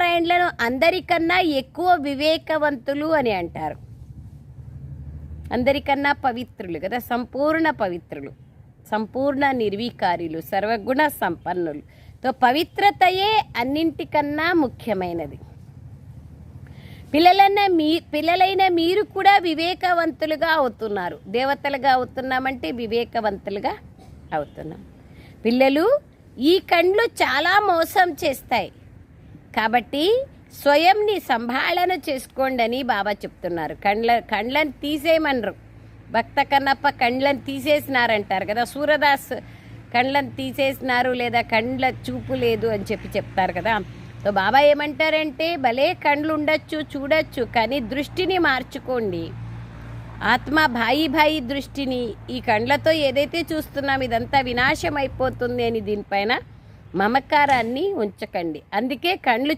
శ్రీమన్నారాయణులను అందరికన్నా ఎక్కువ వివేకవంతులు అని అంటారు. అందరికన్నా పవిత్రులు కదా, సంపూర్ణ పవిత్రులు, సంపూర్ణ నిర్వికారులు, సర్వగుణ సంపన్నులు. తో పవిత్రతయే అన్నింటికన్నా ముఖ్యమైనది. పిల్లలైన మీరు కూడా వివేకవంతులుగా అవుతున్నారు. దేవతలుగా అవుతున్నామంటే వివేకవంతులుగా అవుతున్నాం. పిల్లలు, ఈ కండ్లు చాలా మోసం చేస్తాయి కాబట్టి స్వయంని సంభాళన చేసుకోండి అని బాబా చెప్తున్నారు. కండ్లను తీసేయమనరు. భక్త కన్నప్ప కండ్లను తీసేసినారంటారు కదా, సూరదాస్ కండ్లను తీసేసినారు లేదా కండ్ల చూపు లేదు అని చెప్తారు కదా. సో బాబా ఏమంటారంటే, భలే కండ్లు ఉండొచ్చు, చూడొచ్చు, కానీ దృష్టిని మార్చుకోండి. ఆత్మ భాయి దృష్టిని, ఈ కండ్లతో ఏదైతే చూస్తున్నాం ఇదంతా వినాశం అయిపోతుంది అని దీనిపైన మమకారాన్ని ఉంచకండి. అందుకే కండ్లు